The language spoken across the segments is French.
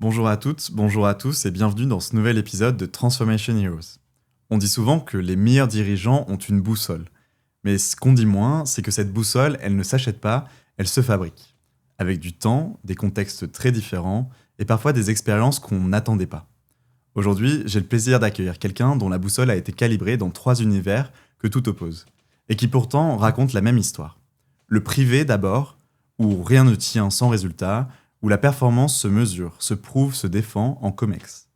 Bonjour à toutes, bonjour à tous et bienvenue dans ce nouvel épisode de Transformation Heroes. On dit souvent que les meilleurs dirigeants ont une boussole. Mais ce qu'on dit moins, c'est que cette boussole, elle ne s'achète pas, elle se fabrique. Avec du temps, des contextes très différents et parfois des expériences qu'on n'attendait pas. Aujourd'hui, j'ai le plaisir d'accueillir quelqu'un dont la boussole a été calibrée dans 3 univers que tout oppose. Et qui pourtant raconte la même histoire. Le privé d'abord, où rien ne tient sans résultat, où la performance se mesure, se prouve, se défend en COMEX.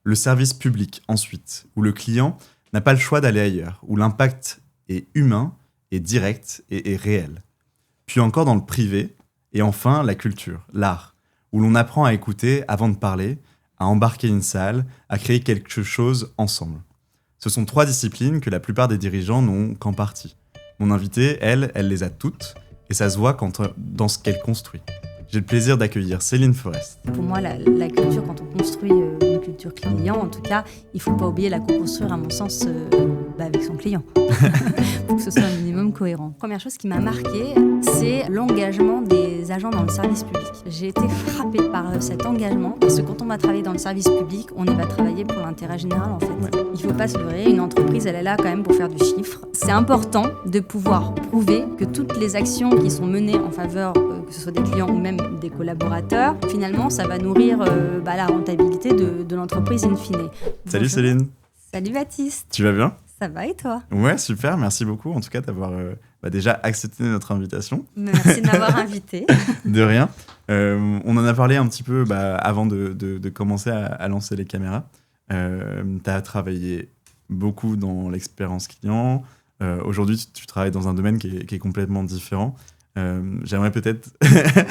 Le service public ensuite, où le client n'a pas le choix d'aller ailleurs, où l'impact est humain, est direct et est réel. Puis encore dans le privé, et enfin la culture, l'art, où l'on apprend à écouter avant de parler, à embarquer une salle, à créer quelque chose ensemble. Ce sont 3 disciplines que la plupart des dirigeants n'ont qu'en partie. Mon invitée, elle les a toutes, et ça se voit dans ce qu'elle construit. J'ai le plaisir d'accueillir Céline Forest. Pour moi, la culture, quand on construit une culture client, en tout cas, il ne faut pas oublier la co-construire, à mon sens, avec son client. Pour que ce soit un minimum cohérent. Première chose qui m'a marquée, c'est l'engagement des agents dans le service public. J'ai été frappée par cet engagement, parce que quand on va travailler dans le service public, on y va travailler pour l'intérêt général, en fait. Ouais. Il ne faut pas se leurrer, une entreprise, elle est là quand même pour faire du chiffre. C'est important de pouvoir prouver que toutes les actions qui sont menées en faveur, que ce soit des clients ou même des collaborateurs, finalement, ça va nourrir la rentabilité de l'entreprise in fine. Salut Céline. Salut Baptiste. Tu vas bien ? Ça va et toi ? Ouais, super, merci beaucoup en tout cas d'avoir déjà accepté notre invitation. Merci de m'avoir invité. De rien. On en a parlé un petit peu avant de commencer à lancer les caméras. Tu as travaillé beaucoup dans l'expérience client. Aujourd'hui, tu travailles dans un domaine qui est complètement différent. J'aimerais peut-être...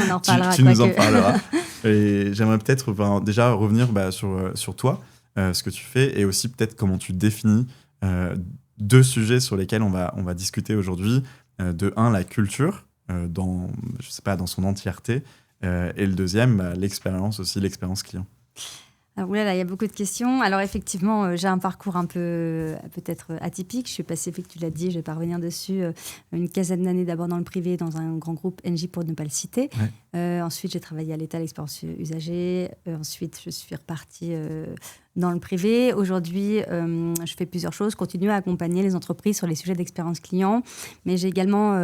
On en parlera. tu nous en parleras. Et j'aimerais peut-être déjà revenir sur toi, ce que tu fais, et aussi peut-être comment tu définis 2 sujets sur lesquels on va discuter aujourd'hui. De un, la culture, dans son entièreté, et le deuxième, l'expérience client. Alors, là, il y a beaucoup de questions. Alors, effectivement, j'ai un parcours un peu peut-être atypique. Je suis passée, tu l'as dit, je ne vais pas revenir dessus, une quinzaine d'années d'abord dans le privé, dans un grand groupe Engie pour ne pas le citer. Ouais. Ensuite, j'ai travaillé à l'État, l'expérience usagée. Ensuite, je suis repartie dans le privé. Aujourd'hui, je fais plusieurs choses. Je continue à accompagner les entreprises sur les sujets d'expérience client. Mais j'ai également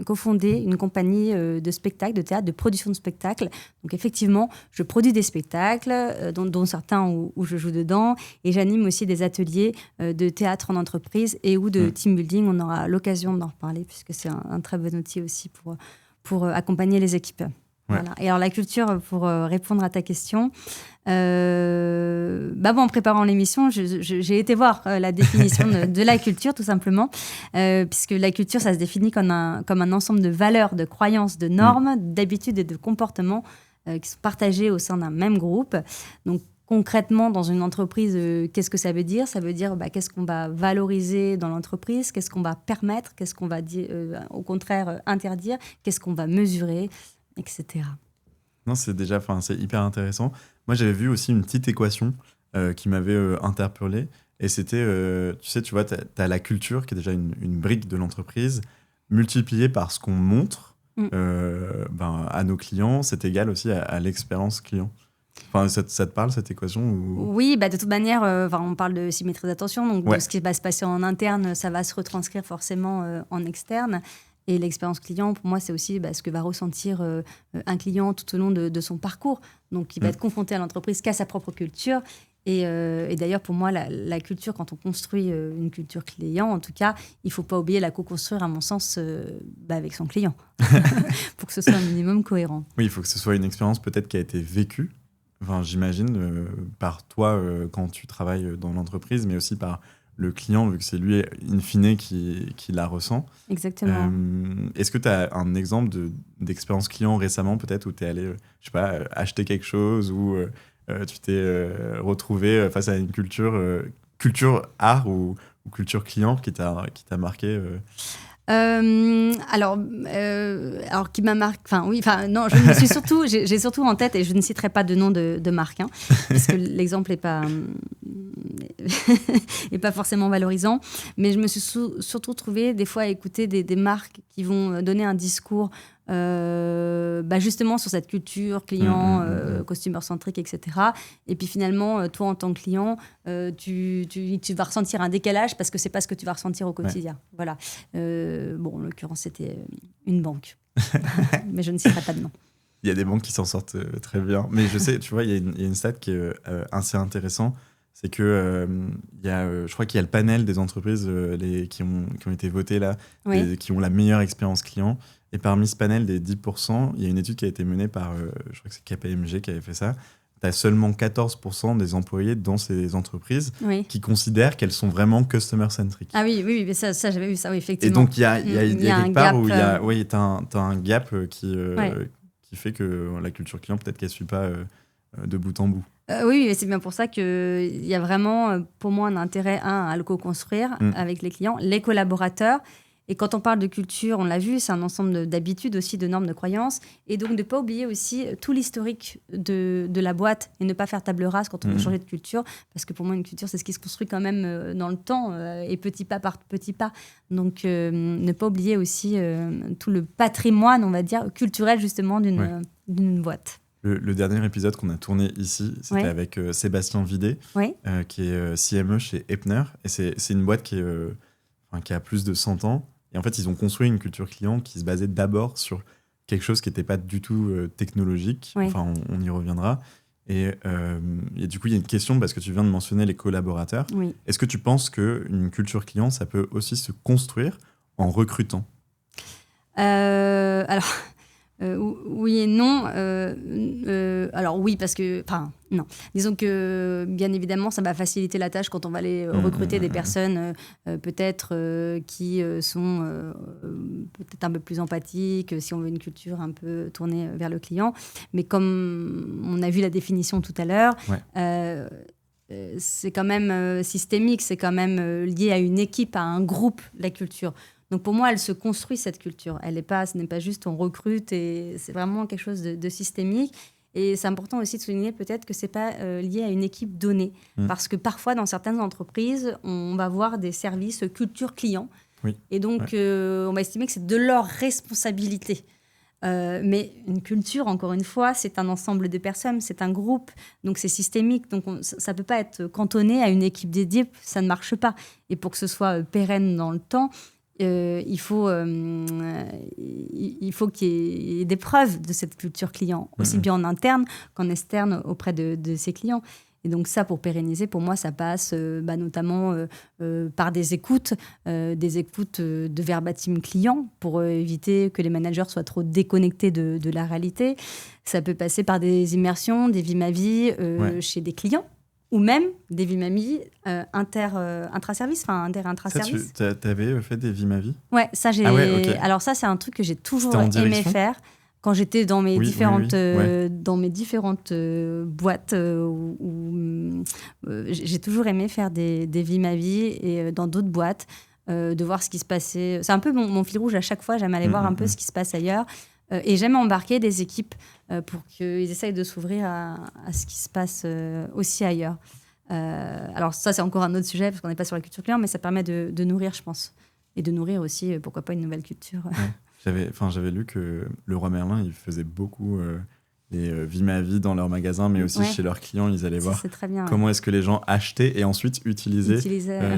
cofondé une compagnie de spectacles, de théâtre, de production de spectacles. Donc, effectivement, je produis des spectacles, dont certains où je joue dedans. Et j'anime aussi des ateliers de théâtre en entreprise et ou de team building. On aura l'occasion d'en reparler puisque c'est un très bon outil aussi pour accompagner les équipes. Ouais. Voilà. Et alors la culture, pour répondre à ta question, en préparant l'émission, j'ai été voir la définition de la culture, tout simplement, puisque la culture, ça se définit comme un ensemble de valeurs, de croyances, de normes, d'habitudes et de comportements qui sont partagés au sein d'un même groupe. Donc, concrètement, dans une entreprise, qu'est-ce que ça veut dire ? Ça veut dire qu'est-ce qu'on va valoriser dans l'entreprise, qu'est-ce qu'on va permettre, qu'est-ce qu'on va au contraire interdire, qu'est-ce qu'on va mesurer, etc. Non, c'est hyper intéressant. Moi, j'avais vu aussi une petite équation qui m'avait interpellé. Et c'était, tu vois, t'as la culture qui est déjà une brique de l'entreprise, multipliée par ce qu'on montre à nos clients, c'est égal aussi à l'expérience client. Enfin, ça te parle, cette équation ou... Oui, de toute manière, on parle de symétrie d'attention. Donc, de ce qui va se passer en interne, ça va se retranscrire forcément en externe. Et l'expérience client, pour moi, c'est aussi ce que va ressentir un client tout au long de son parcours. Donc, il va être confronté à l'entreprise qu'à sa propre culture. Et d'ailleurs, pour moi, la culture, quand on construit une culture client, en tout cas, il ne faut pas oublier la co-construire, à mon sens, avec son client, pour que ce soit un minimum cohérent. Oui, il faut que ce soit une expérience peut-être qui a été vécue, j'imagine, par toi quand tu travailles dans l'entreprise, mais aussi par le client, vu que c'est lui, in fine, qui la ressent. Exactement. Est-ce que tu as un exemple d'expérience client récemment, peut-être, où tu es allé, acheter quelque chose, ou tu t'es retrouvé face à une culture art ou culture client qui t'a marqué Alors qui m'a marqué, non, je me suis surtout, j'ai surtout en tête, et je ne citerai pas de nom de marque, parce que l'exemple est pas forcément valorisant, mais je me suis surtout trouvée des fois à écouter des marques qui vont donner un discours justement sur cette culture client, customer-centric, etc. Et puis finalement, toi en tant que client, tu vas ressentir un décalage parce que c'est pas ce que tu vas ressentir au quotidien. Voilà. En l'occurrence, c'était une banque. Mais je ne citerai pas de nom. Il y a des banques qui s'en sortent très bien. Mais je sais, tu vois, il y a une stat qui est assez intéressante. C'est que je crois qu'il y a le panel des entreprises qui ont été votées là, qui ont la meilleure expérience client. Et parmi ce panel des 10%, il y a une étude qui a été menée par, je crois que c'est KPMG qui avait fait ça. Tu as seulement 14% des employés dans ces entreprises qui considèrent qu'elles sont vraiment customer-centric. Ah oui, mais ça j'avais vu ça, oui, effectivement. Et donc, il y a quelque part où tu as un gap qui fait que la culture client, peut-être qu'elle ne suit pas de bout en bout. Oui, c'est bien pour ça qu'il y a vraiment, pour moi, un intérêt, à le co-construire avec les clients, les collaborateurs. Et quand on parle de culture, on l'a vu, c'est un ensemble d'habitudes aussi, de normes, de croyances. Et donc, de ne pas oublier aussi tout l'historique de la boîte et ne pas faire table rase quand on veut changer de culture. Parce que pour moi, une culture, c'est ce qui se construit quand même dans le temps et petit pas par petit pas. Donc, ne pas oublier aussi tout le patrimoine, on va dire, culturel justement d'une boîte. Le dernier épisode qu'on a tourné ici, c'était avec Sébastien Videt, qui est CME chez Epner. Et c'est une boîte qui a plus de 100 ans. Et en fait, ils ont construit une culture client qui se basait d'abord sur quelque chose qui n'était pas du tout technologique. Enfin, on y reviendra. Et du coup, il y a une question, parce que tu viens de mentionner les collaborateurs. Est-ce que tu penses qu'une culture client, ça peut aussi se construire en recrutant ? Alors... oui et non. Alors oui, parce que... Enfin, non. Disons que, bien évidemment, ça va faciliter la tâche quand on va aller recruter des personnes peut-être qui sont peut-être un peu plus empathiques, si on veut une culture un peu tournée vers le client. Mais comme on a vu la définition tout à l'heure, c'est quand même systémique, c'est quand même lié à une équipe, à un groupe, la culture. Donc pour moi, elle se construit, cette culture. Ce n'est pas juste on recrute, et c'est vraiment quelque chose de systémique. Et c'est important aussi de souligner peut-être que ce n'est pas lié à une équipe donnée. Parce que parfois, dans certaines entreprises, on va voir des services culture client. Et donc, on va estimer que c'est de leur responsabilité. Mais une culture, encore une fois, c'est un ensemble de personnes, c'est un groupe, donc c'est systémique. Donc ça ne peut pas être cantonné à une équipe dédiée, ça ne marche pas. Et pour que ce soit pérenne dans le temps, il faut qu'il y ait des preuves de cette culture client, aussi bien en interne qu'en externe auprès de ses clients. Et donc ça, pour pérenniser, pour moi, ça passe notamment par des écoutes de verbatim client pour éviter que les managers soient trop déconnectés de la réalité. Ça peut passer par des immersions, des vies ma vie chez des clients, ou même des vies ma vie intra-service, enfin inter-intra-service. Ça, tu avais fait des vies ma vie ? Ouais, ça j'ai. Ah ouais, okay. Alors ça, c'est un truc que j'ai toujours aimé faire. Quand j'étais dans mes différentes boîtes où j'ai toujours aimé faire des vies ma vie, et dans d'autres boîtes, de voir ce qui se passait. C'est un peu mon fil rouge à chaque fois, j'aime aller voir un peu ce qui se passe ailleurs. Et j'aime embarquer des équipes pour qu'ils essayent de s'ouvrir à ce qui se passe aussi ailleurs. Alors ça, c'est encore un autre sujet, parce qu'on n'est pas sur la culture client, mais ça permet de nourrir, je pense. Et de nourrir aussi, pourquoi pas, une nouvelle culture. J'avais lu que Leroy Merlin, il faisait beaucoup les Vie ma vie dans leur magasin, mais aussi chez leurs clients. Ils allaient voir comment est-ce que les gens achetaient et ensuite utilisaient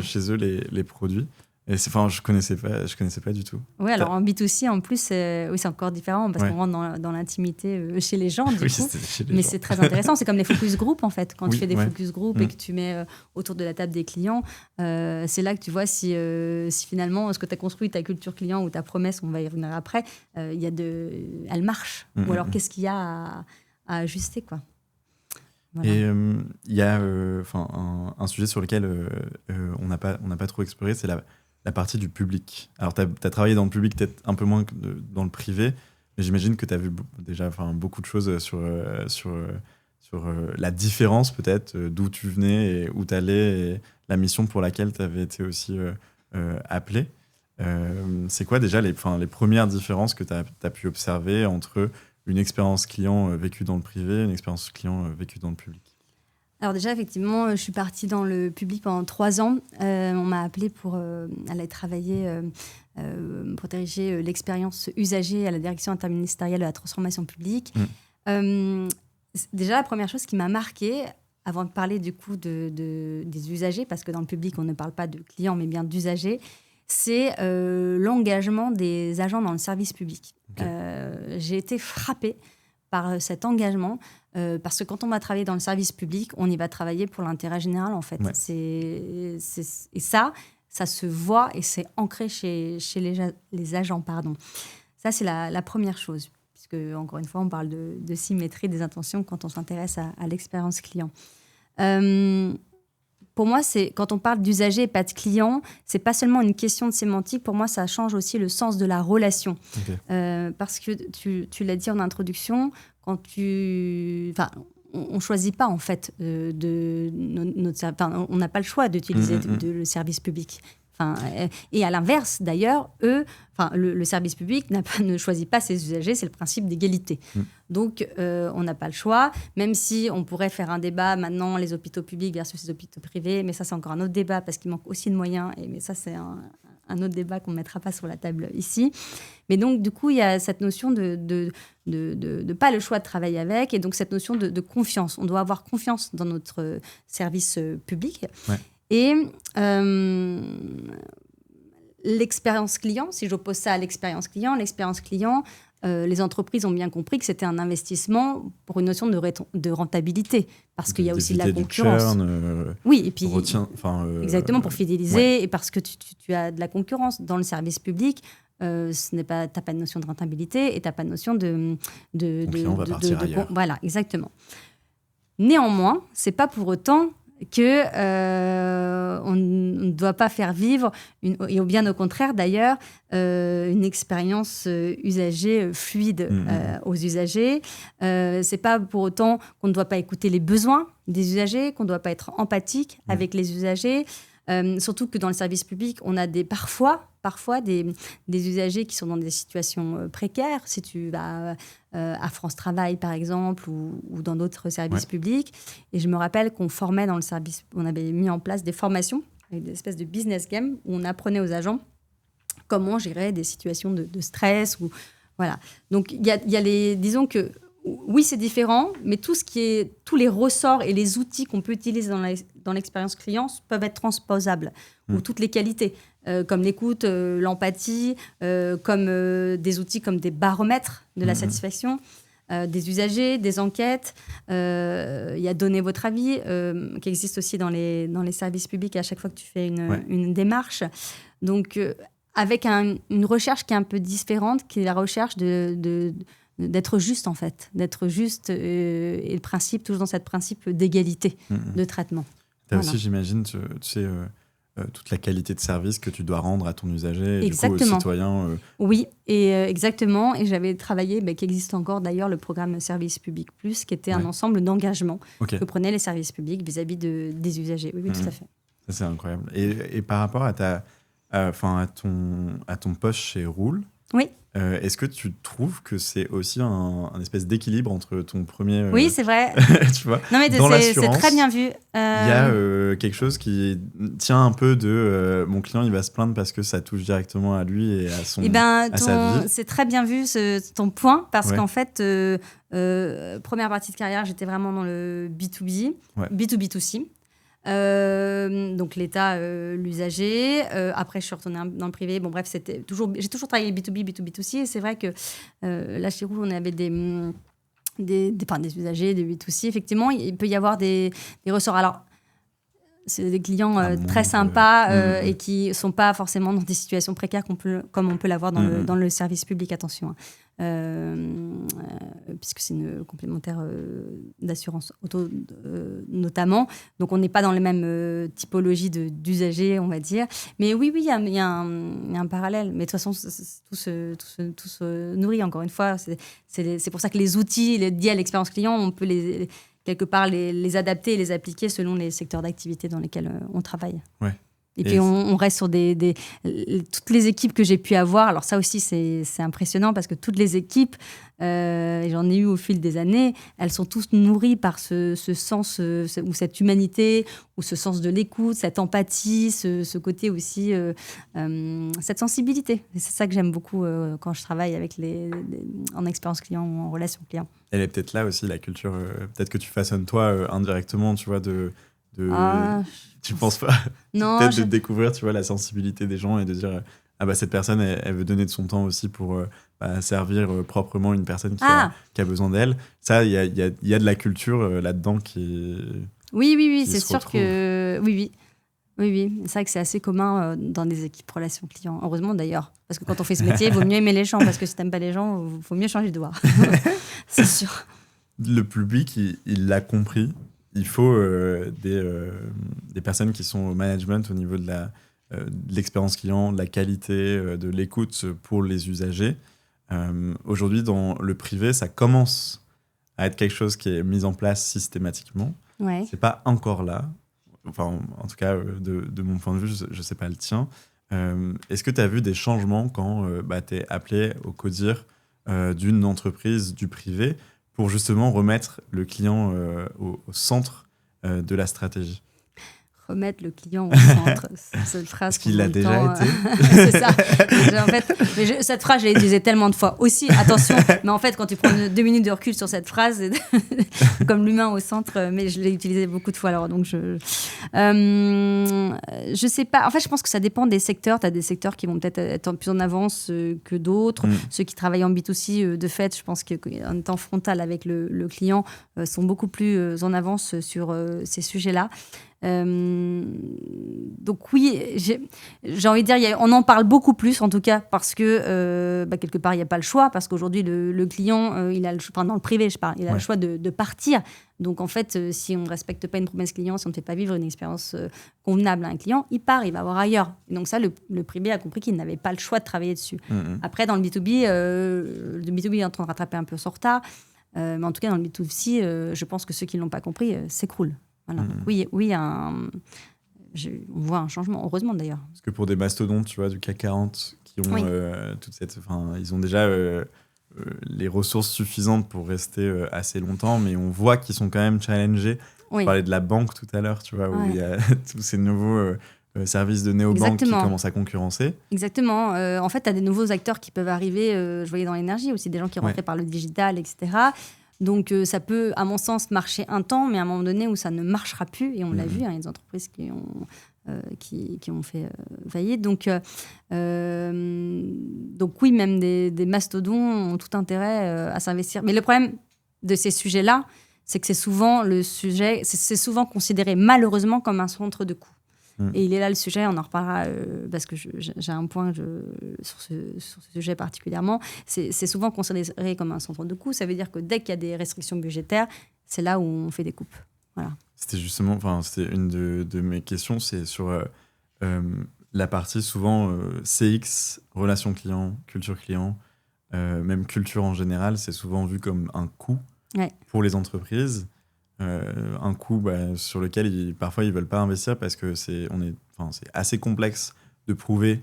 chez eux les produits. Et je connaissais pas du tout. Oui, alors en B2C, en plus, c'est encore différent, parce qu'on rentre dans l'intimité chez les gens, du coup. C'est très intéressant. C'est comme les focus group, en fait. Quand tu fais des focus group et que tu mets autour de la table des clients, c'est là que tu vois si finalement, ce que tu as construit, ta culture client ou ta promesse, on va y revenir après, elle marche. Ou alors, qu'est-ce qu'il y a à ajuster, quoi. Voilà. Et il y a un sujet sur lequel on n'a pas trop exploré, c'est la partie du public. Alors, tu as travaillé dans le public, peut-être un peu moins que dans le privé, mais j'imagine que tu as vu déjà beaucoup de choses sur la différence, peut-être, d'où tu venais et où tu allais, et la mission pour laquelle tu avais été aussi appelé. C'est quoi déjà les premières différences que tu as pu observer entre une expérience client vécue dans le privé et une expérience client vécue dans le public ? Alors déjà, effectivement, je suis partie dans le public pendant 3 ans. On m'a appelée pour aller travailler pour diriger l'expérience usager à la direction interministérielle de la transformation publique. Déjà, la première chose qui m'a marquée, avant de parler du coup des usagers, parce que dans le public, on ne parle pas de clients, mais bien d'usagers, c'est l'engagement des agents dans le service public. J'ai été frappée par cet engagement, parce que quand on va travailler dans le service public, on y va travailler pour l'intérêt général, en fait. Et ça se voit et c'est ancré chez les agents. Ça, c'est la première chose, puisque, encore une fois, on parle de symétrie des intentions quand on s'intéresse à l'expérience client. Pour moi, quand on parle d'usager et pas de client, c'est pas seulement une question de sémantique. Pour moi, ça change aussi le sens de la relation. Parce que tu l'as dit en introduction, on choisit pas en fait on n'a pas le choix d'utiliser le service public. Et à l'inverse, d'ailleurs, le service public ne choisit pas ses usagers, c'est le principe d'égalité. Donc, on n'a pas le choix, même si on pourrait faire un débat maintenant, les hôpitaux publics versus les hôpitaux privés, mais ça, c'est encore un autre débat parce qu'il manque aussi de moyens, mais ça, c'est un autre débat qu'on ne mettra pas sur la table ici. Mais donc, du coup, il y a cette notion de pas le choix de travailler avec, et donc cette notion de confiance. On doit avoir confiance dans notre service public. Et l'expérience client, si j'oppose ça à l'expérience client, les entreprises ont bien compris que c'était un investissement pour une notion de rentabilité, parce qu'il y a aussi de la concurrence. Oui, et puis exactement, pour fidéliser, et parce que tu as de la concurrence dans le service public. T'as pas de notion de rentabilité et t'as pas de notion de client va partir ailleurs. Voilà, exactement. Néanmoins, c'est pas pour autant que on ne doit pas faire vivre, et bien au contraire d'ailleurs, une expérience usager fluide aux usagers. C'est pas pour autant qu'on ne doit pas écouter les besoins des usagers, qu'on ne doit pas être empathique avec les usagers. Surtout que dans le service public, on a parfois des usagers qui sont dans des situations précaires. Si tu vas à France Travail, par exemple, ou dans d'autres services publics. Et je me rappelle qu'on formait dans le service, on avait mis en place des formations avec des espèces de business games où on apprenait aux agents comment gérer des situations de stress. Voilà. Donc, il y a disons que oui, c'est différent, mais tous les ressorts et les outils qu'on peut utiliser dans l'expérience client peuvent être transposables, ou toutes les qualités, comme l'écoute, l'empathie, comme des outils comme des baromètres de la satisfaction des usagers, des enquêtes. Il y a Donner votre avis, qui existe aussi dans les services publics à chaque fois que tu fais une démarche. Donc, avec une recherche qui est un peu différente, qui est la recherche d'être juste, en fait. D'être juste, et le principe, toujours dans ce principe d'égalité de traitement. Tu as aussi, j'imagine, tu sais, toute la qualité de service que tu dois rendre à ton usager et du coup, aux citoyens. Oui, et exactement. Et j'avais travaillé, qui existe encore d'ailleurs, le programme Service Public Plus, qui était un ensemble d'engagements que prenaient les services publics vis-à-vis des usagers. Oui, tout à fait. Ça, c'est incroyable. Et par rapport à ton poste chez Roule, est-ce que tu trouves que c'est aussi un espèce d'équilibre entre ton premier... Oui, c'est vrai. Tu vois, non, mais c'est très bien vu. Il y a quelque chose qui tient un peu de... mon client, il va se plaindre parce que ça touche directement à lui et à sa vie. C'est très bien vu, ton point, parce qu'en fait, première partie de carrière, j'étais vraiment dans le B2B, B2B2C. Donc l'État, l'usager. Après, je suis retournée dans le privé. Bon, bref, j'ai toujours travaillé B2B, B2B2C. Et c'est vrai que là, chez Roule, on avait des usagers, des B2C. Effectivement, il peut y avoir des ressorts. Alors, c'est des clients très sympas et qui ne sont pas forcément dans des situations précaires comme on peut l'avoir dans le service public, attention. Puisque c'est une complémentaire d'assurance auto notamment. Donc, on n'est pas dans les mêmes typologies d'usagers, on va dire. Mais oui, il y a un parallèle. Mais de toute façon, tout se nourrit, encore une fois. C'est pour ça que les outils liés à l'expérience client, on peut quelque part les adapter et les appliquer selon les secteurs d'activité dans lesquels on travaille. Ouais. Et puis, on reste sur toutes les équipes que j'ai pu avoir. Alors ça aussi, c'est impressionnant parce que toutes les équipes, et j'en ai eu au fil des années, elles sont toutes nourries par ce sens, ou cette humanité, ou ce sens de l'écoute, cette empathie, ce côté aussi, cette sensibilité. Et c'est ça que j'aime beaucoup quand je travaille avec en expérience client ou en relation client. Elle est peut-être là aussi, la culture. Peut-être que tu façonnes toi indirectement, tu vois, tu penses pas? Non, peut-être de découvrir, tu vois, la sensibilité des gens et de dire cette personne, elle veut donner de son temps aussi pour servir proprement une personne qui a besoin d'elle. Ça, il y a de la culture là-dedans qui Oui, c'est sûr que oui. C'est vrai que c'est assez commun dans des équipes relations clients. Heureusement d'ailleurs, parce que quand on fait ce métier, il vaut mieux aimer les gens, parce que si t'aimes pas les gens, il faut mieux changer de voie. C'est sûr. Le public, il l'a compris. Il faut des personnes qui sont au management au niveau de l'expérience client, de la qualité, de l'écoute pour les usagers. Aujourd'hui, dans le privé, ça commence à être quelque chose qui est mis en place systématiquement. Ouais. C'est pas encore là. Enfin, en tout cas, de mon point de vue, je sais pas le tien. Est-ce que tu as vu des changements quand tu es appelé au CODIR d'une entreprise du privé pour justement remettre le client au centre de la stratégie? Remettre le client au centre, cette phrase. Est-ce qu'il l'a déjà été? C'est ça. En fait, cette phrase, je l'ai utilisée tellement de fois aussi. Attention, mais en fait, quand tu prends 2 minutes de recul sur cette phrase, comme l'humain au centre, mais je l'ai utilisée beaucoup de fois. Alors, donc, je sais pas. En fait, je pense que ça dépend des secteurs. Tu as des secteurs qui vont peut-être être plus en avance que d'autres. Ceux qui travaillent en B2C, de fait, je pense qu'en étant frontal avec le client, sont beaucoup plus en avance sur ces sujets-là. Donc oui, j'ai envie de dire, on en parle beaucoup plus en tout cas parce que quelque part il n'y a pas le choix, parce qu'aujourd'hui le client il a le choix, dans le privé je parle, il a le choix de partir. Donc en fait si on ne respecte pas une promesse client, si on ne fait pas vivre une expérience convenable à un client, il part, il va voir ailleurs. Et donc ça le privé a compris qu'il n'avait pas le choix de travailler dessus. Après dans le B2B, le B2B est en train de rattraper un peu son retard, mais en tout cas dans le B2C, je pense que ceux qui ne l'ont pas compris s'écroulent. Voilà. Donc oui, on voit un changement, heureusement d'ailleurs. Parce que pour des mastodontes, tu vois, du CAC 40, qui ont ils ont déjà les ressources suffisantes pour rester assez longtemps, mais on voit qu'ils sont quand même challengés. On parlait de la banque tout à l'heure, tu vois, où il y a tous ces nouveaux services de néobanques qui commencent à concurrencer. Exactement. En fait, tu as des nouveaux acteurs qui peuvent arriver. Je voyais dans l'énergie aussi des gens qui rentraient par le digital, etc. Donc, ça peut, à mon sens, marcher un temps, mais à un moment donné où ça ne marchera plus, et on l'a vu, il y a des entreprises qui ont fait faillite. Donc oui, même des mastodons ont tout intérêt à s'investir. Mais le problème de ces sujets-là, c'est que c'est souvent considéré malheureusement comme un centre de coût. Et il est là le sujet, on en reparlera parce que j'ai un point sur ce sujet particulièrement. C'est souvent considéré comme un centre de coût. Ça veut dire que dès qu'il y a des restrictions budgétaires, c'est là où on fait des coupes. Voilà. C'était justement, c'était une de mes questions, c'est sur la partie souvent CX, relation client, culture client, même culture en général, c'est souvent vu comme un coût pour les entreprises. Un coût sur lequel parfois ils veulent pas investir parce que c'est assez complexe de prouver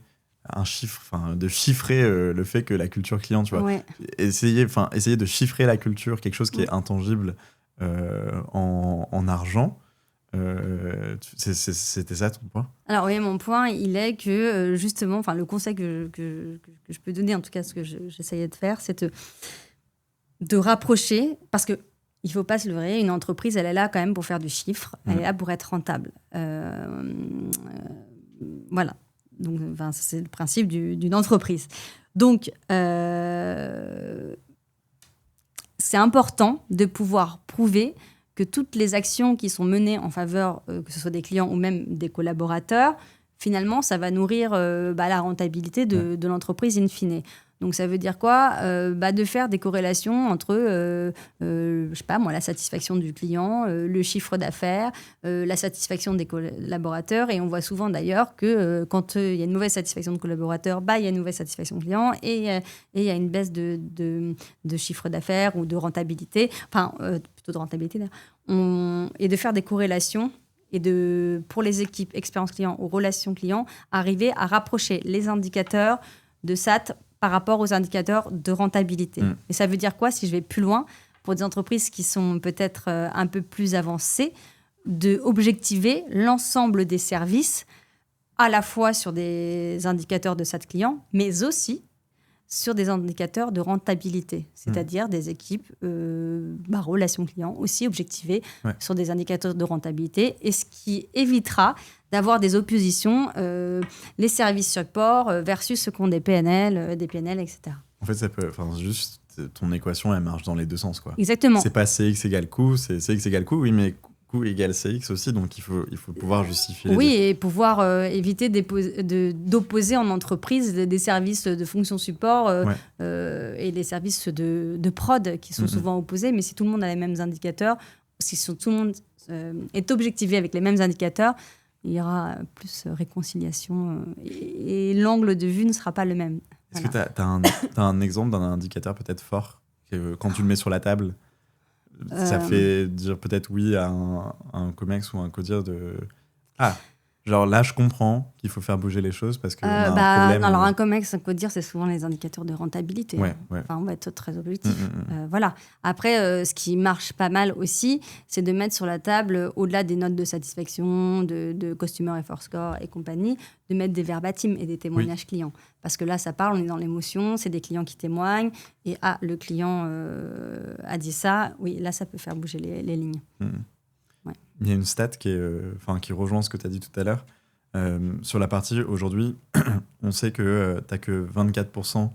un chiffre, de chiffrer le fait que la culture client, tu vois, essayer de chiffrer la culture, quelque chose qui est intangible en argent. C'était ça ton point? Alors oui, mon point, il est que justement, le conseil que je peux donner, en tout cas ce que j'essayais de faire, c'est de rapprocher, parce que il ne faut pas se leurrer, une entreprise, elle est là quand même pour faire du chiffre, elle est là pour être rentable. Voilà. Donc, c'est le principe d'une entreprise. Donc, c'est important de pouvoir prouver que toutes les actions qui sont menées en faveur, que ce soit des clients ou même des collaborateurs, finalement, ça va nourrir la rentabilité de l'entreprise in fine. Donc, ça veut dire quoi? De faire des corrélations entre, je sais pas moi, la satisfaction du client, le chiffre d'affaires, la satisfaction des collaborateurs. Et on voit souvent d'ailleurs que quand il y a une mauvaise satisfaction de collaborateurs, il y a une mauvaise satisfaction de client et il y a une baisse de chiffre d'affaires ou de rentabilité, plutôt de rentabilité d'ailleurs. Et de faire des corrélations et pour les équipes expérience client ou relations clients, arriver à rapprocher les indicateurs de SAT par rapport aux indicateurs de rentabilité. Et ça veut dire quoi si je vais plus loin? Pour des entreprises qui sont peut-être un peu plus avancées, de objectiver l'ensemble des services, à la fois sur des indicateurs de SAT client, mais aussi sur des indicateurs de rentabilité, c'est-à-dire des équipes relations clients aussi objectivées sur des indicateurs de rentabilité, et ce qui évitera d'avoir des oppositions, les services support versus ce qu'ont des PNL, etc. En fait, juste ton équation, elle marche dans les deux sens, quoi. Exactement. C'est pas CX égale coût, c'est CX égale coût, oui, mais coût égale CX aussi, donc il faut pouvoir justifier les deux. Et pouvoir éviter d'opposer en entreprise des services de fonction support et des services de prod qui sont souvent opposés. Mais si tout le monde a les mêmes indicateurs, si tout le monde est objectivé avec les mêmes indicateurs, il y aura plus réconciliation et l'angle de vue ne sera pas le même. Est-ce que tu as un exemple d'un indicateur peut-être fort que, quand tu le mets sur la table, ça fait dire peut-être oui à un COMEX ou un CODIR de « Ah, genre là, je comprends qu'il faut faire bouger les choses parce qu'on a un problème. » Alors un COMEX, un CODIR, c'est souvent les indicateurs de rentabilité. Ouais. Enfin, on va être très objectif. Voilà. Après, ce qui marche pas mal aussi, c'est de mettre sur la table, au-delà des notes de satisfaction, de Customer Effort Score et compagnie, de mettre des verbatims et des témoignages clients. Parce que là, ça parle, on est dans l'émotion, c'est des clients qui témoignent. Et le client a dit ça. Oui, là, ça peut faire bouger les lignes. Ouais. Il y a une stat qui rejoint ce que tu as dit tout à l'heure. Sur la partie, aujourd'hui, on sait que tu n'as que 24%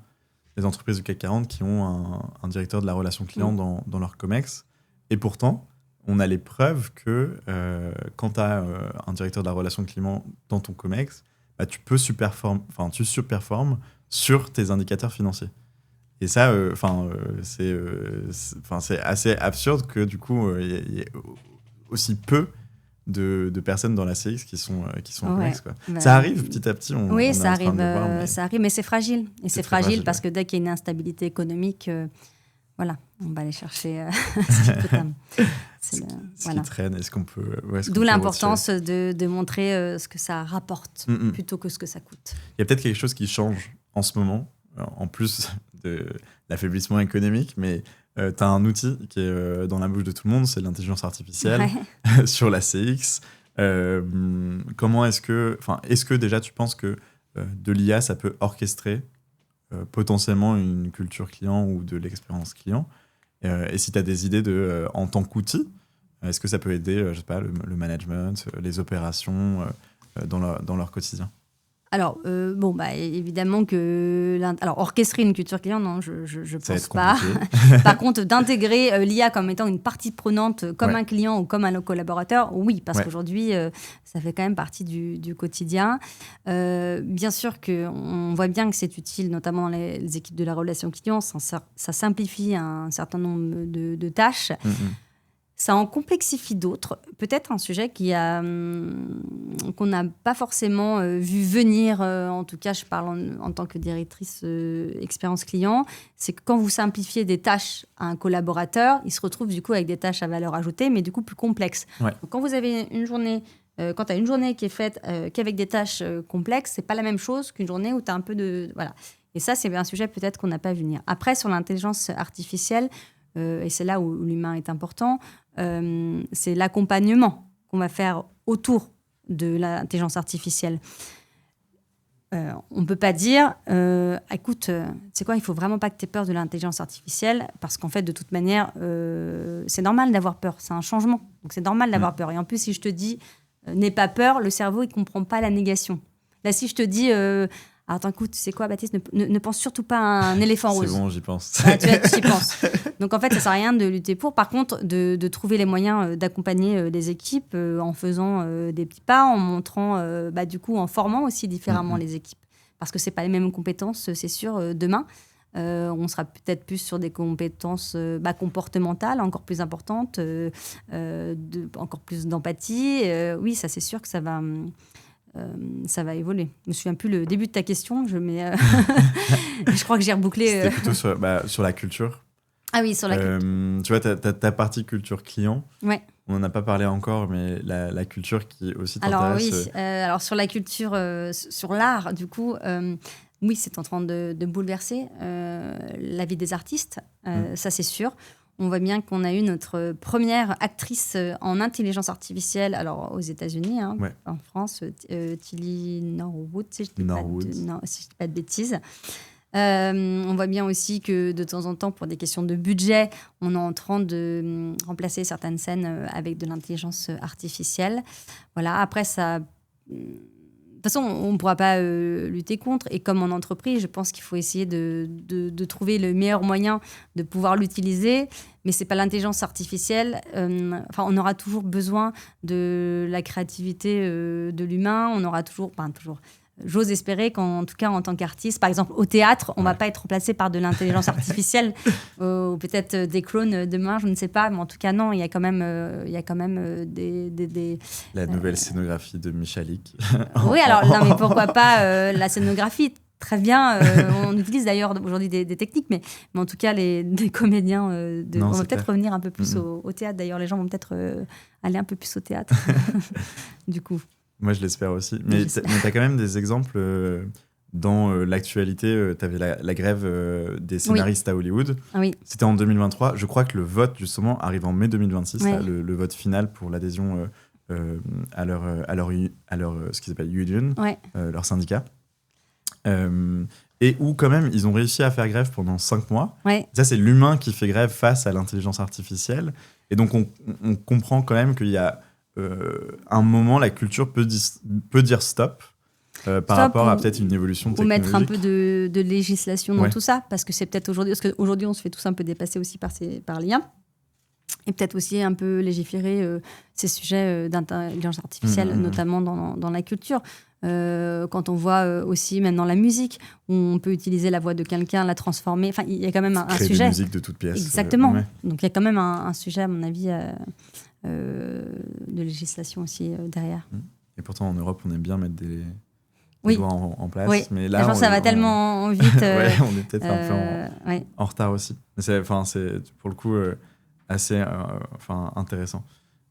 des entreprises du CAC 40 qui ont un directeur de la relation client dans leur COMEX. Et pourtant, on a les preuves que quand tu as un directeur de la relation client dans ton COMEX, tu surperformes sur tes indicateurs financiers. Et ça, c'est assez absurde que du coup, il y ait aussi peu de personnes dans la CX qui sont COMEX, quoi. Ça arrive petit à petit. Ça arrive, mais c'est fragile. Et c'est fragile parce que dès qu'il y a une instabilité économique, on va aller chercher ce qui traîne. Est-ce qu'on peut D'où l'importance de montrer ce que ça rapporte plutôt que ce que ça coûte. Il y a peut-être quelque chose qui change en ce moment, en plus de l'affaiblissement économique, mais tu as un outil qui est dans la bouche de tout le monde, c'est l'intelligence artificielle sur la CX. Comment est-ce que déjà tu penses que de l'IA, ça peut orchestrer potentiellement une culture client ou de l'expérience client, et si tu as des idées en tant qu'outil, est-ce que ça peut aider, je sais pas, le management, les opérations dans leur quotidien? Alors, évidemment que... orchestrer une culture client, non, je pense pas. Par contre, d'intégrer l'IA comme étant une partie prenante, comme un client ou comme un collaborateur, oui, parce qu'aujourd'hui, ça fait quand même partie du quotidien. Bien sûr qu'on voit bien que c'est utile, notamment dans les équipes de la relation client, ça simplifie un certain nombre de tâches. Ça en complexifie d'autres. Peut-être un sujet qu'on n'a pas forcément vu venir, en tout cas je parle en tant que directrice expérience client, c'est que quand vous simplifiez des tâches à un collaborateur, il se retrouve du coup avec des tâches à valeur ajoutée, mais du coup plus complexes. Donc, quand vous avez une journée, quand tu as une journée qui est faite qu'avec des tâches complexes, c'est pas la même chose qu'une journée où tu as un peu de... Voilà. Et ça, c'est un sujet peut-être qu'on n'a pas vu venir. Après, sur l'intelligence artificielle, et c'est là où l'humain est important, c'est l'accompagnement qu'on va faire autour de l'intelligence artificielle. On ne peut pas dire, écoute, tu sais quoi, il ne faut vraiment pas que tu aies peur de l'intelligence artificielle, parce qu'en fait, de toute manière, c'est normal d'avoir peur, c'est un changement, donc c'est normal d'avoir peur. Et en plus, si je te dis, n'aie pas peur, le cerveau, il ne comprend pas la négation. Là, si je te dis... attends, écoute, tu sais quoi, Baptiste, ne pense surtout pas à un éléphant rose. C'est bon, j'y pense. Tu y penses. Donc, en fait, ça ne sert à rien de lutter pour. Par contre, de trouver les moyens d'accompagner les équipes en faisant des petits pas, en montrant, du coup, en formant aussi différemment les équipes. Parce que ce n'est pas les mêmes compétences, c'est sûr, demain. On sera peut-être plus sur des compétences comportementales encore plus importantes, encore plus d'empathie. Oui, ça, c'est sûr que ça va évoluer. Je me souviens plus le début de ta question, je crois que j'ai rebouclé. C'était plutôt sur la culture. Ah oui, sur la culture. Tu vois, ta partie culture client. Ouais. on n'en a pas parlé encore, mais la culture qui aussi Alors t'intéresse. oui, alors sur la culture, sur l'art, du coup, oui, c'est en train de bouleverser la vie des artistes, ça c'est sûr. On voit bien qu'on a eu notre première actrice en intelligence artificielle, alors aux États-Unis, hein, Ouais. en France, Tilly Norwood, si je Norwood. ne dis pas de bêtises. On voit bien aussi que de temps en temps, pour des questions de budget, on est en train de remplacer certaines scènes avec de l'intelligence artificielle. Voilà. Après, ça, de toute façon, on ne pourra pas lutter contre. Et comme en entreprise, je pense qu'il faut essayer de trouver le meilleur moyen de pouvoir l'utiliser. Mais ce n'est pas l'intelligence artificielle. On aura toujours besoin de la créativité de l'humain. On aura toujours... J'ose espérer qu'en tout cas, en tant qu'artiste, par exemple, au théâtre, on ne va pas être remplacé par de l'intelligence artificielle ou peut-être des clones demain, je ne sais pas. Mais en tout cas, non, il y a quand même, des... La nouvelle scénographie de Michalik. Oui, alors, non, mais pourquoi pas la scénographie. Très bien. On utilise d'ailleurs aujourd'hui des techniques, mais en tout cas, des comédiens... on va peut-être revenir un peu plus au théâtre. D'ailleurs, les gens vont peut-être aller un peu plus au théâtre, du coup. Moi, je l'espère aussi. Mais tu as quand même des exemples dans l'actualité. Tu avais la grève des scénaristes à Hollywood. Oui. C'était en 2023. Je crois que le vote, justement, arrive en mai 2026, là, le vote final pour l'adhésion à leur ce qu'ils appellent union, leur syndicat. Et où, quand même, ils ont réussi à faire grève pendant 5 mois. Ouais. Ça, c'est l'humain qui fait grève face à l'intelligence artificielle. Et donc, on comprend quand même qu'il y a un moment, la culture peut dire stop par rapport à peut-être une évolution technologique. Ou mettre un peu de législation dans tout ça, parce que c'est peut-être aujourd'hui... Parce qu'aujourd'hui, on se fait tous un peu dépasser aussi par l'IA. Et peut-être aussi un peu légiférer ces sujets d'intelligence artificielle, notamment dans la culture. Quand on voit aussi, même dans la musique, où on peut utiliser la voix de quelqu'un, la transformer. Enfin, il y a quand même un sujet. Créer des musiques de toutes pièces. Exactement. Donc, il y a quand même un sujet, à mon avis, de législation aussi derrière. Et pourtant, en Europe, on aime bien mettre des lois en place. Oui. Mais là, ça va tellement vite. on est peut-être un peu en retard aussi. Mais c'est pour le coup assez intéressant.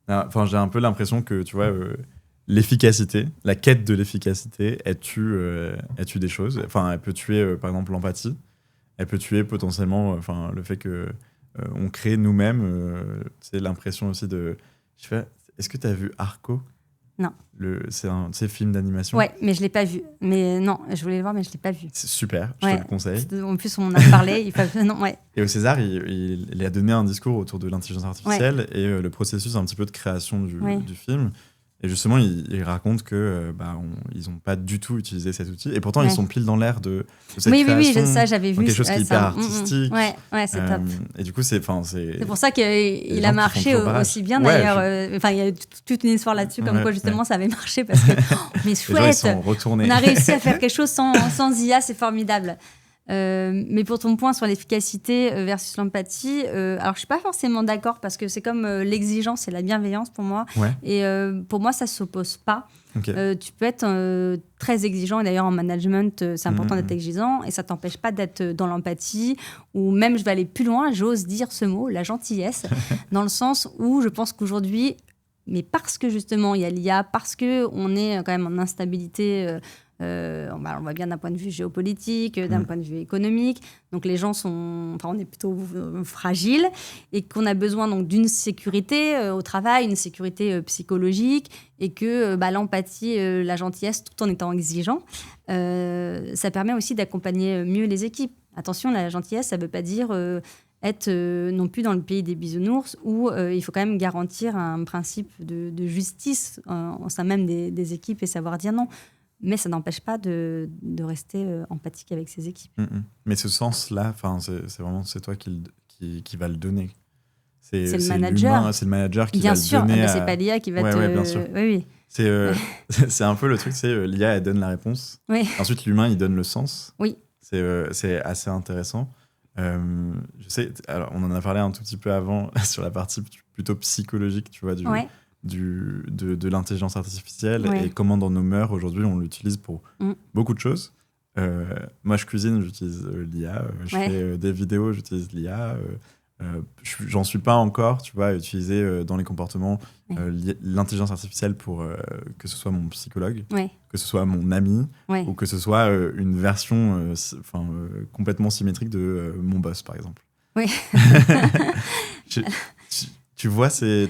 J'ai un peu l'impression que, tu vois, l'efficacité, la quête de l'efficacité, elle tue des choses. Enfin, elle peut tuer, par exemple, l'empathie. Elle peut tuer potentiellement le fait que on crée nous-mêmes. C'est l'impression aussi de... Je sais pas, est-ce que tu as vu Arco ? Non. C'est un film d'animation. Ouais, mais je ne l'ai pas vu. Mais non, je voulais le voir, mais je ne l'ai pas vu. C'est super, je te le conseille. En plus, on en a parlé. Et au César, il a donné un discours autour de l'intelligence artificielle et le processus un petit peu de création du film. Et justement, il raconte que ils n'ont pas du tout utilisé cet outil. Et pourtant, ils sont pile dans l'air de cette création. Oui, ça, j'avais vu. Quelque chose qui est hyper artistique. Ouais, c'est top. Et du coup, c'est pour ça qu'il a marché aussi bien, d'ailleurs. Il y a toute une histoire là-dessus, comme quoi, justement, ça avait marché. Parce que, mais chouette, on a réussi à faire quelque chose sans IA, c'est formidable. Mais pour ton point sur l'efficacité versus l'empathie, alors je suis pas forcément d'accord parce que c'est comme l'exigence et la bienveillance pour moi. Et pour moi, ça s'oppose pas. Tu peux être très exigeant, et d'ailleurs en management, c'est important d'être exigeant, et ça t'empêche pas d'être dans l'empathie, ou même je vais aller plus loin, j'ose dire ce mot, la gentillesse, dans le sens où je pense qu'aujourd'hui, mais parce que justement il y a l'IA, parce qu'on est quand même en instabilité, on voit bien d'un point de vue géopolitique, d'un point de vue économique. Donc les gens on est plutôt fragile et qu'on a besoin donc d'une sécurité au travail, une sécurité psychologique, et que l'empathie, la gentillesse, tout en étant exigeant, ça permet aussi d'accompagner mieux les équipes. Attention, la gentillesse, ça ne veut pas dire être non plus dans le pays des bisounours, où il faut quand même garantir un principe de justice en sein même des équipes et savoir dire non. Mais ça n'empêche pas de rester empathique avec ses équipes. Mais ce sens-là, c'est vraiment toi qui va le donner. C'est le manager. C'est le manager qui bien va sûr, le donner. C'est pas l'IA qui va te... Ouais, bien sûr. Oui. C'est un peu le truc, l'IA, elle donne la réponse. Oui. Ensuite, l'humain, il donne le sens. Oui. C'est assez intéressant. Je sais, alors, on en a parlé un tout petit peu avant sur la partie plutôt psychologique, tu vois, de l'intelligence artificielle et comment dans nos mœurs aujourd'hui on l'utilise pour beaucoup de choses. Moi je cuisine, j'utilise l'IA, je fais des vidéos, j'utilise l'IA, J'en suis pas encore, tu vois, à utiliser dans les comportements l'intelligence artificielle pour que ce soit mon psychologue, que ce soit mon ami, ou que ce soit une version complètement symétrique de mon boss, par exemple. Oui. Tu vois ces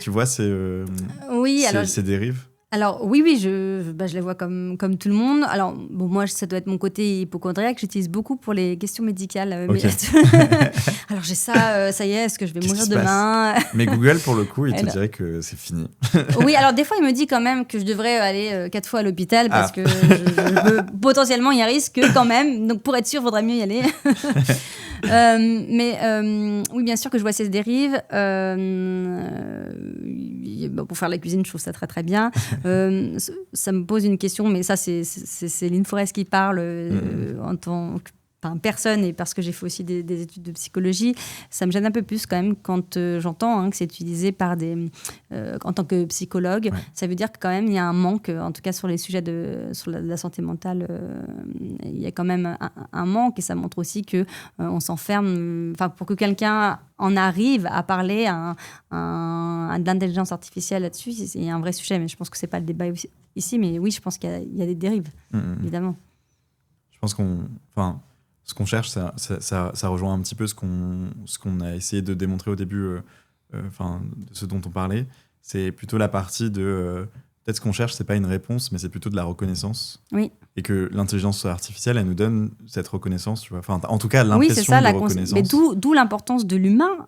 dérives? Alors oui, je les vois comme tout le monde. Alors bon, moi, ça doit être mon côté hypocondriaque. J'utilise beaucoup pour les questions médicales. Okay. Alors j'ai ça, ça y est, est-ce que je vais mourir demain? Mais Google, pour le coup, il te dirait que c'est fini. Oui, alors des fois, il me dit quand même que je devrais aller 4 fois à l'hôpital parce que potentiellement, il y a un risque quand même. Donc pour être sûr, il faudrait mieux y aller. Oui, bien sûr que je vois ces dérives. Pour faire la cuisine, je trouve ça très très bien. Ça me pose une question, mais ça c'est Lynn Forest qui parle en tant que personne, et parce que j'ai fait aussi des études de psychologie. Ça me gêne un peu plus quand même quand j'entends que c'est utilisé par en tant que psychologue. Ouais. Ça veut dire que quand même il y a un manque, en tout cas sur les sujets sur la santé mentale, il y a quand même un manque, et ça montre aussi que on s'enferme. Pour que quelqu'un en arrive à parler à l'intelligence artificielle là-dessus, c'est un vrai sujet, mais je pense que c'est pas le débat ici. Mais oui, je pense qu'il y a des dérives, évidemment. Je pense ce qu'on cherche, ça rejoint un petit peu ce qu'on a essayé de démontrer au début, de ce dont on parlait. C'est plutôt la partie de... peut-être ce qu'on cherche, c'est pas une réponse, mais c'est plutôt de la reconnaissance. Oui. Et que l'intelligence artificielle, elle nous donne cette reconnaissance, tu vois. En tout cas, l'impression de reconnaissance. Mais d'où l'importance de l'humain,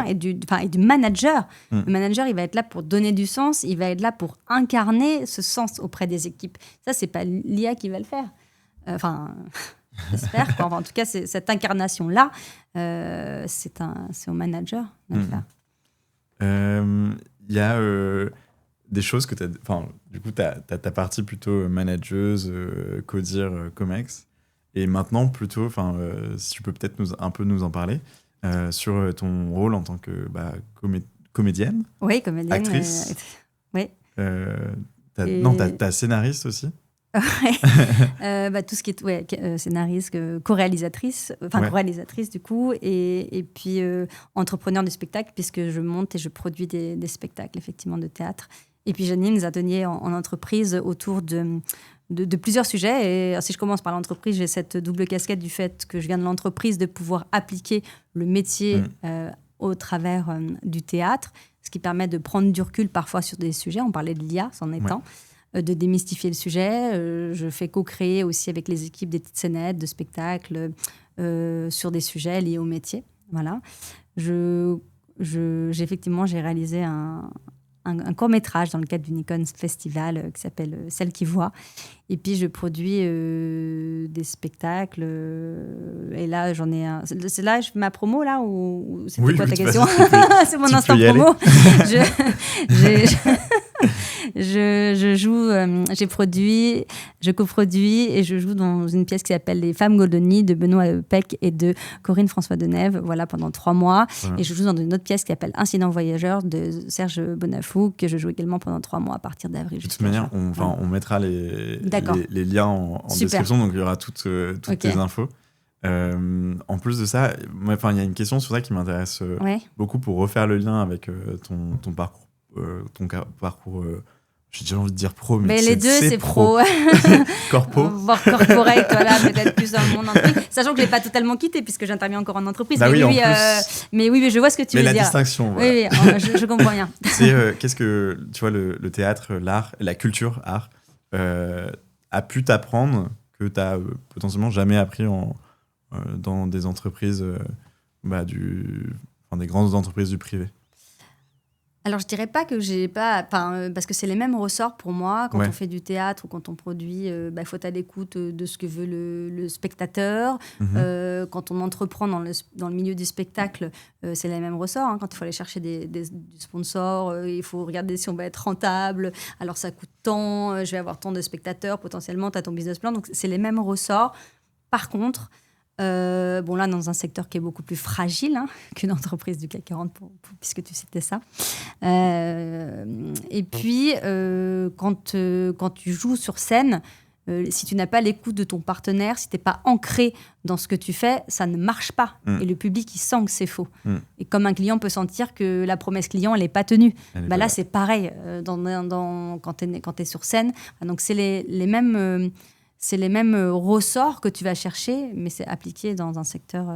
et du manager. Le manager, il va être là pour donner du sens, il va être là pour incarner ce sens auprès des équipes. Ça, c'est pas l'IA qui va le faire. J'espère. En tout cas, cette incarnation-là, c'est au manager de le faire. Il y a des choses que tu as... du coup, tu as ta partie plutôt manageuse, codir, comex. Et maintenant, plutôt, si tu peux peut-être un peu nous en parler, sur ton rôle en tant que comédienne. Oui, comédienne. Actrice. Oui. T'as scénariste aussi. Tout ce qui est scénariste, co-réalisatrice, co-réalisatrice du coup, et puis entrepreneur de spectacle, puisque je monte et je produis des spectacles effectivement de théâtre. Et puis j'anime des ateliers en entreprise autour de plusieurs sujets. Et si je commence par l'entreprise, j'ai cette double casquette du fait que je viens de l'entreprise, de pouvoir appliquer le métier au travers du théâtre, ce qui permet de prendre du recul parfois sur des sujets. On parlait de l'IA, c'en est un. De démystifier le sujet. Je fais co-créer aussi avec les équipes des petites scénettes, de spectacles sur des sujets liés au métier. Voilà. Effectivement, j'ai réalisé un court-métrage dans le cadre du Nikon Festival qui s'appelle Celle qui voit. Et puis, je produis des spectacles. Et là, j'en ai un... C'est là je fais ma promo, là, ou c'était quoi ta question? C'est mon instant promo. Je joue, j'ai produit, je coproduis et je joue dans une pièce qui s'appelle Les Femmes Goldoni de Benoît Peck et de Corinne François Denève, voilà, pendant 3 mois. Voilà. Et je joue dans une autre pièce qui s'appelle Incident Voyageur de Serge Bonafou, que je joue également pendant 3 mois à partir d'avril. De toute manière, on mettra les liens en description, donc il y aura toutes tes infos. En plus de ça, il y a une question sur ça qui m'intéresse beaucoup pour refaire le lien avec ton parcours. Parcours j'ai déjà envie de dire pro, mais les deux, c'est pro. Corpo. Voire corporate, voilà, peut-être plus dans le monde entreprise. Sachant que je ne l'ai pas totalement quitté, puisque j'interviens encore en entreprise. Bah mais oui, je vois ce que tu veux dire. Mais la distinction, voilà. Oui, je comprends bien. Qu'est-ce que, tu vois, le théâtre, l'art, la culture, art, a pu t'apprendre que tu n'as potentiellement jamais appris dans des entreprises, des grandes entreprises du privé? Alors, je dirais pas que j'ai pas... parce que c'est les mêmes ressorts pour moi. Quand on fait du théâtre ou quand on produit, faut être à l'écoute de ce que veut le spectateur. Quand on entreprend dans le milieu du spectacle, c'est les mêmes ressorts. Quand il faut aller chercher des sponsors, il faut regarder si on va être rentable. Alors, ça coûte tant, je vais avoir tant de spectateurs, potentiellement, tu as ton business plan. Donc, c'est les mêmes ressorts. Par contre... là, dans un secteur qui est beaucoup plus fragile qu'une entreprise du CAC 40, puisque tu citais ça. Et puis, quand tu joues sur scène, Si tu n'as pas l'écoute de ton partenaire, si tu n'es pas ancré dans ce que tu fais, ça ne marche pas. Et le public, il sent que c'est faux. Et comme un client peut sentir que la promesse client, elle n'est pas tenue. Là, c'est pareil quand tu es sur scène. Donc, c'est les mêmes ressorts que tu vas chercher, mais c'est appliqué dans un secteur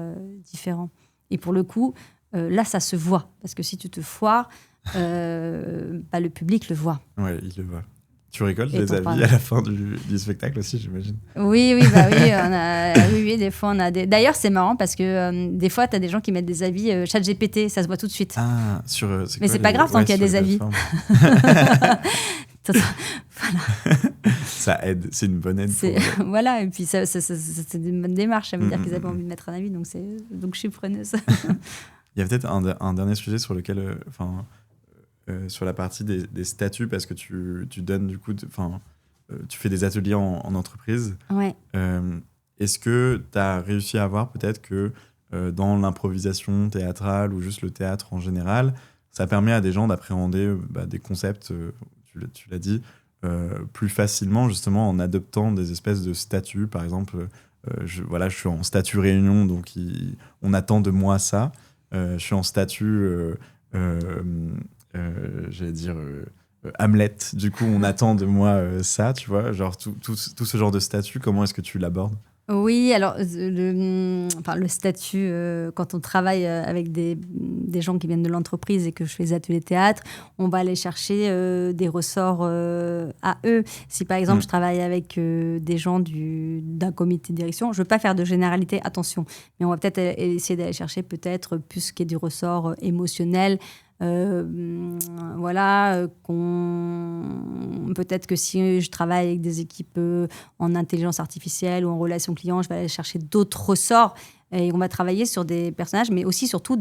différent. Et pour le coup, là, ça se voit. Parce que si tu te foires, le public le voit. Oui, il le voit. Tu récoltes les avis à la fin du spectacle aussi, j'imagine. Oui, des fois on a des... D'ailleurs, c'est marrant parce que des fois, tu as des gens qui mettent des avis ChatGPT, ça se voit tout de suite. Ah, mais c'est pas grave tant qu'il y a des avis. Voilà. Ça aide, c'est une bonne aide. Voilà, et puis c'est une bonne démarche, ça veut dire qu'ils avaient envie de mettre un avis, donc je suis preneuse. Il y a peut-être un dernier sujet sur lequel... sur la partie des statuts, parce que tu donnes du coup, tu fais des ateliers en entreprise. Ouais. Est-ce que tu as réussi à voir peut-être que dans l'improvisation théâtrale ou juste le théâtre en général, ça permet à des gens d'appréhender des concepts, tu l'as dit, plus facilement justement en adoptant des espèces de statuts. Par exemple, je suis en statut réunion, donc on attend de moi ça. Je suis en statut... j'allais dire Hamlet, du coup on attend de moi ça, tu vois, genre tout ce genre de statut, comment est-ce que tu l'abordes? Oui, alors le statut, quand on travaille avec des gens qui viennent de l'entreprise et que je fais des ateliers théâtre, on va aller chercher des ressorts à eux. Si par exemple je travaille avec des gens d'un comité de direction, je ne veux pas faire de généralité, attention, mais on va peut-être essayer d'aller chercher peut-être plus ce qui est du ressort émotionnel. Peut-être que si je travaille avec des équipes en intelligence artificielle ou en relation client, je vais aller chercher d'autres ressorts et on va travailler sur des personnages, mais aussi surtout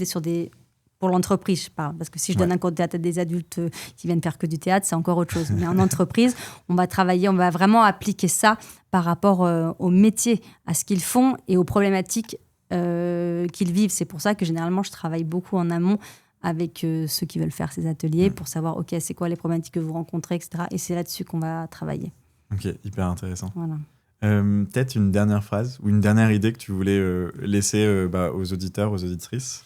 pour l'entreprise, je parle. Parce que si je donne un cours de théâtre à des adultes qui viennent faire que du théâtre, c'est encore autre chose. Mais en entreprise, on va vraiment appliquer ça par rapport au métier, à ce qu'ils font et aux problématiques qu'ils vivent. C'est pour ça que généralement, je travaille beaucoup en amont avec ceux qui veulent faire ces ateliers pour savoir, OK, c'est quoi les problématiques que vous rencontrez, etc. Et c'est là-dessus qu'on va travailler. Ok, hyper intéressant. Voilà. Peut-être une dernière phrase ou une dernière idée que tu voulais laisser aux auditeurs, aux auditrices?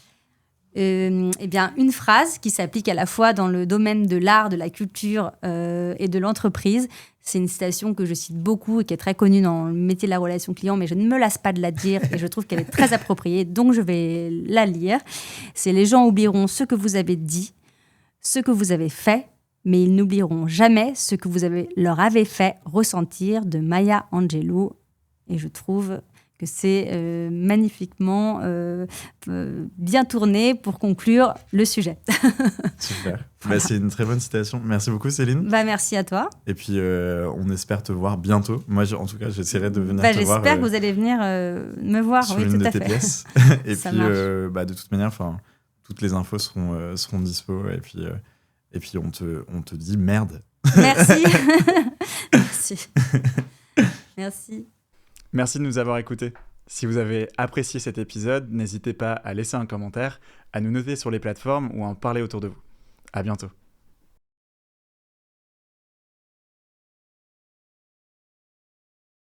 Eh bien, une phrase qui s'applique à la fois dans le domaine de l'art, de la culture et de l'entreprise. C'est une citation que je cite beaucoup et qui est très connue dans le métier de la relation client, mais je ne me lasse pas de la dire et je trouve qu'elle est très appropriée, donc je vais la lire. C'est « Les gens oublieront ce que vous avez dit, ce que vous avez fait, mais ils n'oublieront jamais ce que leur avez fait ressentir » de Maya Angelou. Et je trouve que c'est magnifiquement bien tourné pour conclure le sujet. Super. Voilà. C'est une très bonne citation. Merci beaucoup, Céline. Merci à toi. Et puis, on espère te voir bientôt. Moi, en tout cas, j'essaierai de venir te voir. J'espère que vous allez venir me voir. Sur oui, une tout de à tes fait. pièces. Et ça puis, marche. de toute manière, toutes les infos seront dispo. Et puis on te dit merde. Merci. Merci. Merci. Merci de nous avoir écoutés. Si vous avez apprécié cet épisode, n'hésitez pas à laisser un commentaire, à nous noter sur les plateformes ou à en parler autour de vous. À bientôt.